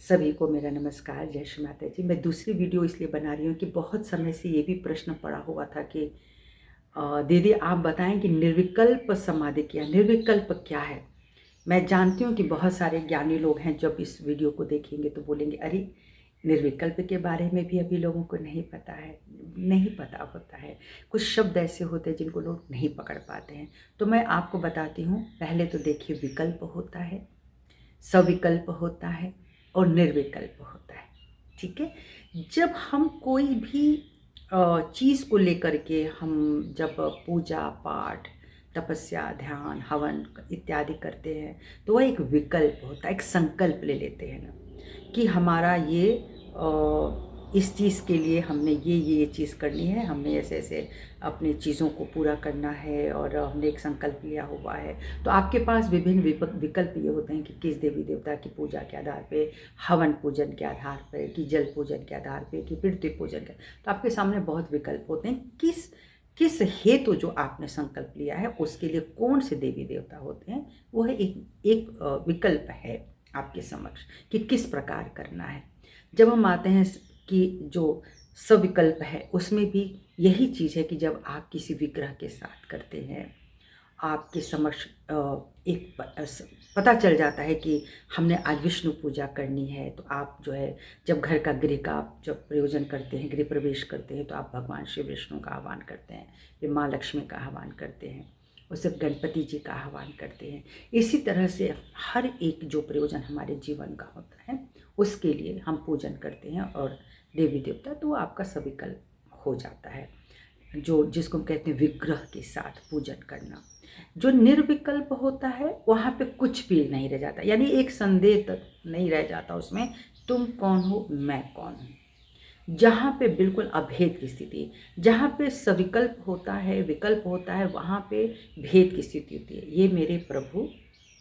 सभी को मेरा नमस्कार, जय श्री माता जी। मैं दूसरी वीडियो इसलिए बना रही हूँ कि बहुत समय से ये भी प्रश्न पड़ा हुआ था कि दीदी आप बताएं कि निर्विकल्प समाधि क्या, निर्विकल्प क्या है। मैं जानती हूँ कि बहुत सारे ज्ञानी लोग हैं, जब इस वीडियो को देखेंगे तो बोलेंगे अरे निर्विकल्प के बारे में भी अभी लोगों को नहीं पता है, नहीं पता होता है। कुछ शब्द ऐसे होते हैं जिनको लोग नहीं पकड़ पाते हैं। तो मैं आपको बताती हूँ। पहले तो देखिए, विकल्प होता है, सविकल्प होता है और निर्विकल्प होता है। ठीक है। जब हम कोई भी चीज़ को लेकर के हम जब पूजा पाठ, तपस्या, ध्यान, हवन इत्यादि करते हैं तो वह एक विकल्प होता है, एक संकल्प ले लेते हैं ना कि हमारा ये इस चीज़ के लिए हमने ये चीज़ करनी है, हमने ऐसे ऐसे अपनी चीज़ों को पूरा करना है और हमने एक संकल्प लिया हुआ है। तो आपके पास विभिन्न विकल्प ये होते हैं कि किस देवी देवता की पूजा के आधार पे, हवन पूजन के आधार पे, कि जल पूजन के आधार पे, कि पृथ्वी पूजन के। तो आपके सामने बहुत विकल्प होते हैं। किस किस हेतु जो आपने संकल्प लिया है उसके लिए कौन से देवी देवता होते हैं, वो है एक विकल्प है आपके समक्ष कि किस प्रकार करना है। जब हम आते हैं कि जो सविकल्प है उसमें भी यही चीज़ है कि जब आप किसी विग्रह के साथ करते हैं, आपके समक्ष एक पता चल जाता है कि हमने आज विष्णु पूजा करनी है, तो आप जो है जब घर का गृह का आप जब प्रयोजन करते हैं, गृह प्रवेश करते हैं, तो आप भगवान श्री विष्णु का आह्वान करते हैं, फिर माँ लक्ष्मी का आह्वान करते हैं, उससे गणपति जी का आह्वान करते हैं। इसी तरह से हर एक जो प्रयोजन हमारे जीवन का होता है उसके लिए हम पूजन करते हैं और देवी देवता, तो वो आपका सविकल्प हो जाता है, जो जिसको हम कहते हैं विग्रह के साथ पूजन करना। जो निर्विकल्प होता है वहाँ पे कुछ भी नहीं रह जाता, यानी एक संदेह तक नहीं रह जाता उसमें, तुम कौन हो, मैं कौन हूँ। जहाँ पे बिल्कुल अभेद की स्थिति, जहाँ पे सविकल्प होता है, विकल्प होता है, वहाँ पे भेद की स्थिति होती है। ये मेरे प्रभु,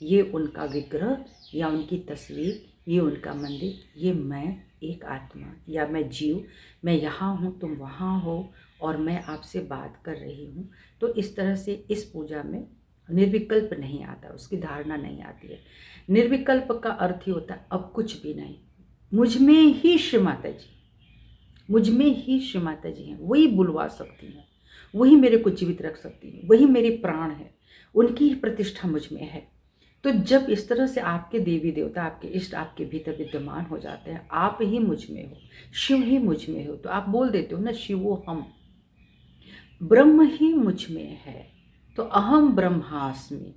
ये उनका विग्रह या उनकी तस्वीर, ये उनका मंदिर, ये मैं एक आत्मा या मैं जीव, मैं यहाँ हूँ, तुम वहाँ हो और मैं आपसे बात कर रही हूँ। तो इस तरह से इस पूजा में निर्विकल्प नहीं आता, उसकी धारणा नहीं आती है। निर्विकल्प का अर्थ ही होता है अब कुछ भी नहीं, मुझ में ही श्री माता जी, मुझ में ही श्री माता जी हैं, वही बुलवा सकती हैं, वही मेरे को जीवित रख सकती हैं, वही मेरे प्राण है, उनकी ही प्रतिष्ठा मुझ में है। तो जब इस तरह से आपके देवी देवता, आपके इष्ट आपके भीतर विद्यमान हो जाते हैं, आप ही मुझ में हो, शिव ही मुझ में हो, तो आप बोल देते हो ना, शिवो हम, ब्रह्म ही मुझ में है, तो अहम ब्रह्मास्मि।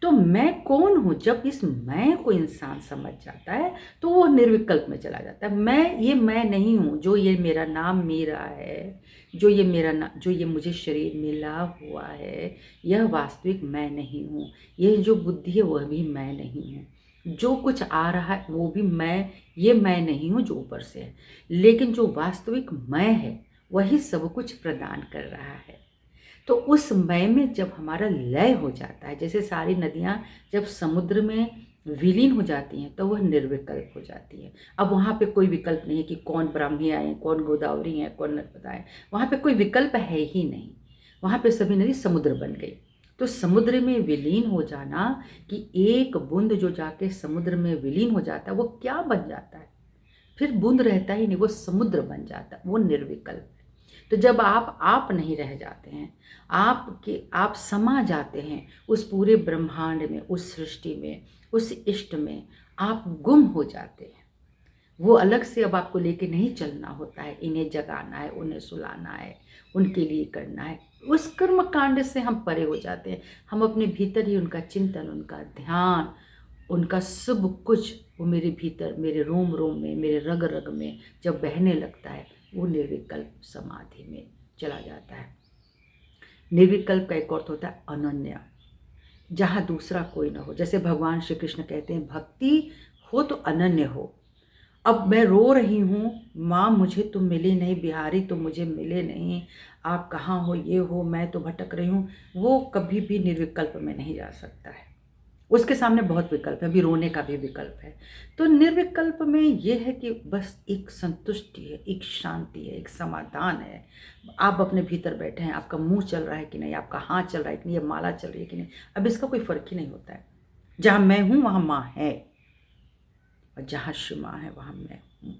तो मैं कौन हूँ, जब इस मैं को इंसान समझ जाता है तो वो निर्विकल्प में चला जाता है। मैं नहीं हूँ, जो ये मेरा नाम मेरा है, जो ये मेरा जो ये मुझे शरीर मिला हुआ है, यह वास्तविक मैं नहीं हूँ। ये जो बुद्धि है वह भी मैं नहीं हूँ, जो कुछ आ रहा है वो भी ये मैं नहीं हूँ जो ऊपर से है, लेकिन जो वास्तविक मैं है वही सब कुछ प्रदान कर रहा है। तो उस मय में जब हमारा लय हो जाता है, जैसे सारी नदियाँ जब समुद्र में विलीन हो जाती हैं तो वह निर्विकल्प हो जाती है। अब वहाँ पे कोई विकल्प नहीं है कि कौन ब्राह्मी आए, कौन गोदावरी है, कौन नर्मदा है, वहाँ पे कोई विकल्प है ही नहीं। वहाँ पे सभी नदी समुद्र बन गई। तो समुद्र में विलीन हो जाना, कि एक बूंद जो जाके समुद्र में विलीन हो जाता है वो क्या बन जाता है, फिर बूंद रहता ही नहीं, वो समुद्र बन जाता है, वो निर्विकल्प। तो जब आप नहीं रह जाते हैं, आप समा जाते हैं उस पूरे ब्रह्मांड में, उस सृष्टि में, उस इष्ट में, आप गुम हो जाते हैं। वो अलग से अब आपको लेके नहीं चलना होता है, इन्हें जगाना है, उन्हें सुलाना है, उनके लिए करना है। उस कर्म कांड से हम परे हो जाते हैं। हम अपने भीतर ही उनका चिंतन, उनका ध्यान, उनका सब कुछ वो मेरे भीतर, मेरे रोम रोम में, मेरे रग रग में जब बहने लगता है, वो निर्विकल्प समाधि में चला जाता है। निर्विकल्प का एक अर्थ होता है अनन्य, जहाँ दूसरा कोई ना हो। जैसे भगवान श्री कृष्ण कहते हैं, भक्ति हो तो अनन्य हो। अब मैं रो रही हूँ, माँ मुझे तुम मिली नहीं, बिहारी तुम मुझे मिले नहीं, आप कहाँ हो, ये हो, मैं तो भटक रही हूँ, वो कभी भी निर्विकल्प में नहीं जा सकता है। उसके सामने बहुत विकल्प है, अभी रोने का भी विकल्प है। तो निर्विकल्प में ये है कि बस एक संतुष्टि है, एक शांति है, एक समाधान है। आप अपने भीतर बैठे हैं, आपका मुंह चल रहा है कि नहीं, आपका हाथ चल रहा है कि नहीं, ये माला चल रही है कि नहीं, अब इसका कोई फर्क ही नहीं होता है। जहाँ मैं हूँ वहाँ माँ है, और जहाँ क्षमा है वहाँ मैं हूँ।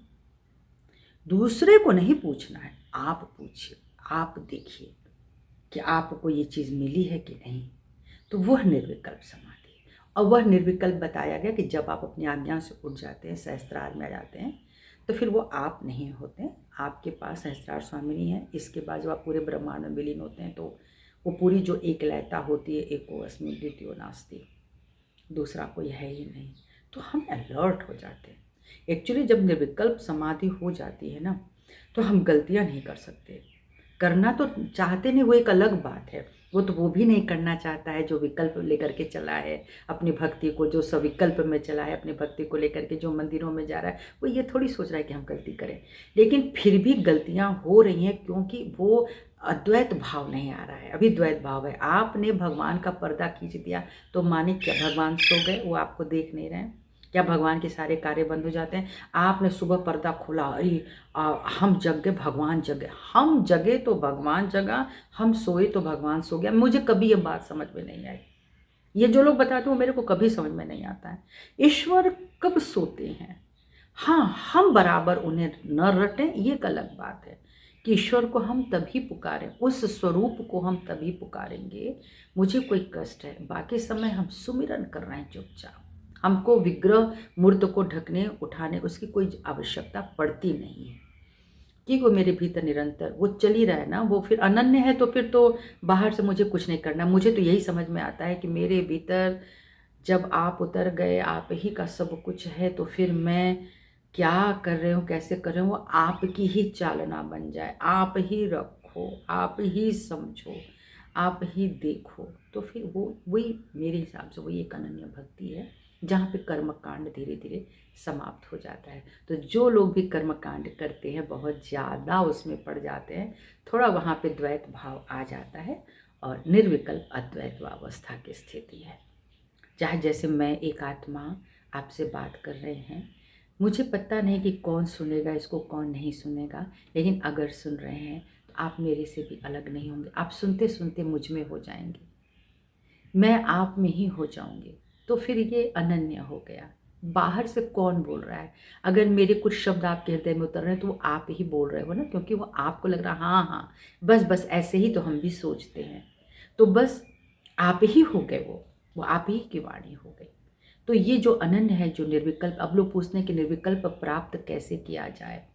दूसरे को नहीं पूछना है, आप पूछिए, आप देखिए कि आपको ये चीज़ मिली है कि नहीं। तो वह निर्विकल्प समाधि है। और वह निर्विकल्प बताया गया कि जब आप अपनी आज्ञा से उठ जाते हैं, सहस्त्रार में आ जाते हैं, तो फिर वो आप नहीं होते, आपके पास सहस्त्रार स्वामिनी है। इसके बाद जब आप पूरे ब्रह्मांड में विलीन होते हैं तो वो पूरी जो एक लयता होती है, एको अस्मिन् द्वितीयो नास्ति, दूसरा कोई है ही नहीं, तो हम अलर्ट हो जाते हैं। एक्चुअली जब निर्विकल्प समाधि हो जाती है ना, तो हम गलतियां नहीं कर सकते। करना तो चाहते नहीं, वो एक अलग बात है। वो भी नहीं करना चाहता है जो विकल्प लेकर के चला है अपनी भक्ति को, जो सविकल्प में चला है अपनी भक्ति को लेकर के, जो मंदिरों में जा रहा है, वो ये थोड़ी सोच रहा है कि हम गलती करें। लेकिन फिर भी गलतियां हो रही हैं क्योंकि वो अद्वैत भाव नहीं आ रहा है, अभी द्वैत भाव है। आपने भगवान का पर्दा खींच दिया तो माने क्या भगवान सो गए, वो आपको देख नहीं रहे हैं? क्या भगवान के सारे कार्य बंद हो जाते हैं? आपने सुबह पर्दा खोला, अरे हम जग गए, भगवान जग गए। हम जगे तो भगवान जगा, हम सोए तो भगवान सो गया। मुझे कभी ये बात समझ में नहीं आई। ये जो लोग बताते हैं वो मेरे को कभी समझ में नहीं आता है। ईश्वर कब सोते हैं? हाँ, हम बराबर उन्हें न रटें, ये एक अलग बात है कि ईश्वर को हम तभी पुकारें, उस स्वरूप को हम तभी पुकारेंगे मुझे कोई कष्ट है। बाकी समय हम सुमिरन कर रहे हैं चुपचाप। हमको विग्रह मूर्त को ढकने उठाने उसकी कोई आवश्यकता पड़ती नहीं है कि वो मेरे भीतर निरंतर वो चल ही रहा है ना। वो फिर अनन्य है तो फिर तो बाहर से मुझे कुछ नहीं करना। मुझे तो यही समझ में आता है कि मेरे भीतर जब आप उतर गए, आप ही का सब कुछ है, तो फिर मैं क्या कर रहे हूँ, कैसे कर रहे हूँ, वो आपकी ही चालना बन जाए। आप ही रखो, आप ही समझो, आप ही देखो, तो फिर वो वही मेरे हिसाब से वही एक अनन्य भक्ति है जहाँ पे कर्म कांड धीरे धीरे समाप्त हो जाता है। तो जो लोग भी कर्म कांड करते हैं बहुत ज़्यादा उसमें पड़ जाते हैं, थोड़ा वहाँ पे द्वैत भाव आ जाता है और निर्विकल्प अद्वैत अवस्था की स्थिति है। चाहे जैसे मैं एक आत्मा आपसे बात कर रहे हैं, मुझे पता नहीं कि कौन सुनेगा इसको, कौन नहीं सुनेगा, लेकिन अगर सुन रहे हैं तो आप मेरे से भी अलग नहीं होंगे। आप सुनते सुनते मुझ में हो जाएंगे, मैं आप में ही हो जाऊंगी। तो फिर ये अनन्य हो गया। बाहर से कौन बोल रहा है? अगर मेरे कुछ शब्द आपके हृदय में उतर रहे हैं तो वो आप ही बोल रहे हो ना, क्योंकि वो आपको लग रहा हाँ हाँ बस बस ऐसे ही तो हम भी सोचते हैं। तो बस आप ही हो गए, वो आप ही की वाणी हो गई। तो ये जो अनन्य है, जो निर्विकल्प, अब लोग पूछते हैं कि निर्विकल्प प्राप्त कैसे किया जाए।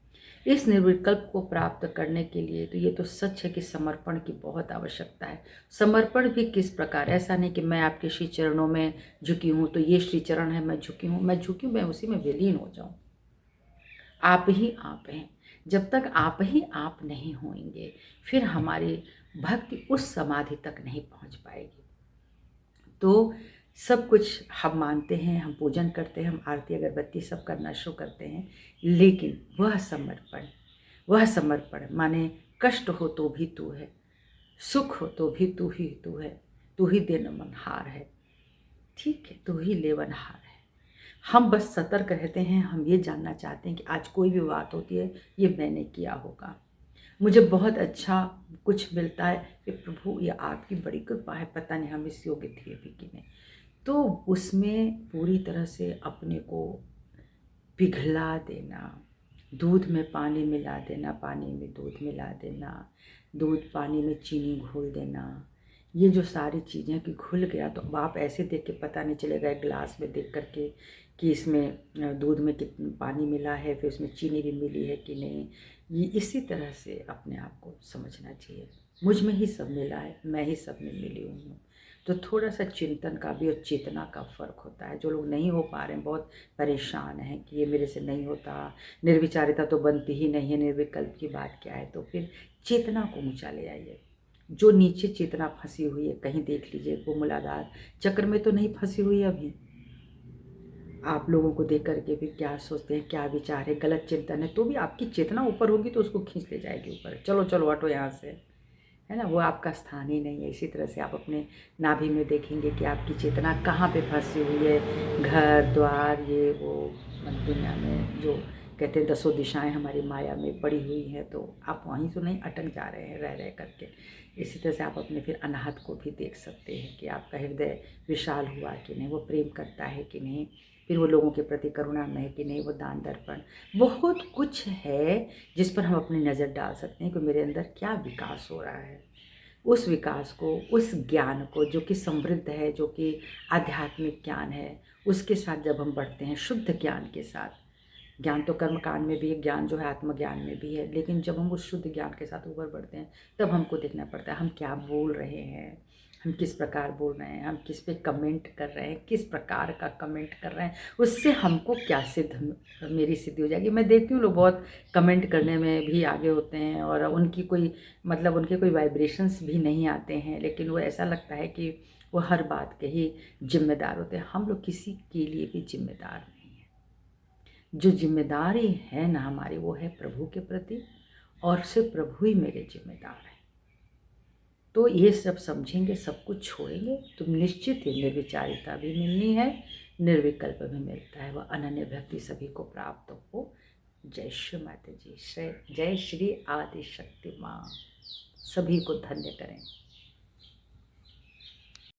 इस निर्विकल्प को प्राप्त करने के लिए तो ये तो सच है कि समर्पण की बहुत आवश्यकता है। समर्पण भी किस प्रकार, ऐसा नहीं कि मैं आपके श्री चरणों में झुकी हूँ तो ये श्री चरण है, मैं झुकी हूँ, मैं उसी में विलीन हो जाऊँ। आप ही आप हैं। जब तक आप ही आप नहीं होंगे फिर हमारी भक्ति उस समाधि तक नहीं पहुँच पाएगी। तो सब कुछ हम मानते हैं, हम पूजन करते हैं, हम आरती अगरबत्ती सब करना शुरू करते हैं, लेकिन वह समर्पण माने कष्ट हो तो भी तू है, सुख हो तो भी तू है, तू ही देनमनहार है। ठीक है, तू ही लेवनहार है। हम बस सतर्क रहते हैं। हम ये जानना चाहते हैं कि आज कोई भी बात होती है ये मैंने किया होगा, मुझे बहुत अच्छा कुछ मिलता है कि प्रभु ये आपकी बड़ी कृपा है, पता नहीं हम इस योग्य थे भी कि नहीं। तो उसमें पूरी तरह से अपने को पिघला देना, दूध में पानी मिला देना, पानी में दूध मिला देना, दूध पानी में चीनी घोल देना, ये जो सारी चीज़ें कि घुल गया तो अब आप ऐसे देख के पता नहीं चलेगा एक गिलास में देख करके कि इसमें दूध में कितनी पानी मिला है, फिर उसमें चीनी भी मिली है कि नहीं। ये इसी तरह से अपने आप को समझना चाहिए, मुझ में ही सब मिला है, मैं ही सब में मिली हुई हूँ। तो थोड़ा सा चिंतन का भी और चेतना का फ़र्क होता है। जो लोग नहीं हो पा रहे हैं, बहुत परेशान हैं कि ये मेरे से नहीं होता, निर्विचारिता तो बनती ही नहीं है, निर्विकल्प की बात क्या है, तो फिर चेतना को ऊंचा ले आइए। जो नीचे चेतना फंसी हुई है कहीं देख लीजिए, वो मूलाधार चक्र में तो नहीं फंसी हुई है अभी। आप लोगों को देख करके भी क्या सोचते हैं, क्या विचार है, गलत चिंतन है, तो भी आपकी चेतना ऊपर होगी तो उसको खींच ले जाएगी ऊपर, चलो चलो हटो यहाँ से, है ना। वो आपका स्थान ही नहीं है। इसी तरह से आप अपने नाभि में देखेंगे कि आपकी चेतना कहाँ पे फंसी हुई है, घर द्वार ये वो दुनिया में, जो कहते हैं दसों दिशाएं हमारी माया में पड़ी हुई हैं, तो आप वहीं तो नहीं अटक जा रहे हैं रह करके। इसी तरह से आप अपने फिर अनाहत को भी देख सकते हैं कि आपका हृदय विशाल हुआ कि नहीं, वो प्रेम करता है कि नहीं, फिर वो लोगों के प्रति करुणा में कि नहीं, वो दान दर्पण, बहुत कुछ है जिस पर हम अपनी नज़र डाल सकते हैं कि मेरे अंदर क्या विकास हो रहा है। उस विकास को, उस ज्ञान को जो कि समृद्ध है, जो कि आध्यात्मिक ज्ञान है, उसके साथ जब हम बढ़ते हैं, शुद्ध ज्ञान के साथ, ज्ञान तो कर्म कांड में भी है, ज्ञान जो है आत्मज्ञान में भी है, लेकिन जब हम उस शुद्ध ज्ञान के साथ ऊपर बढ़ते हैं तब हमको देखना पड़ता है हम क्या बोल रहे हैं, हम किस प्रकार बोल रहे हैं, हम किस पे कमेंट कर रहे हैं, किस प्रकार का कमेंट कर रहे हैं, उससे हमको क्या सिद्ध, मेरी सिद्धि हो जाएगी। मैं देखती हूँ लोग बहुत कमेंट करने में भी आगे होते हैं और उनकी कोई मतलब उनके कोई वाइब्रेशंस भी नहीं आते हैं, लेकिन वो ऐसा लगता है कि वो हर बात के ही जिम्मेदार होते हैं। हम लोग किसी के लिए भी जिम्मेदार नहीं हैं। जो जिम्मेदारी है ना हमारी, वो है प्रभु के प्रति, और सिर्फ प्रभु ही मेरे जिम्मेदार हैं। तो ये सब समझेंगे, सब कुछ छोड़ेंगे तो निश्चित ही निर्विचारिता भी मिलनी है, निर्विकल्प भी मिलता है, वह अनन्य भक्ति सभी को प्राप्त हो। जय श्री माता जी, जय श्री आदि शक्ति माँ, सभी को धन्य करें।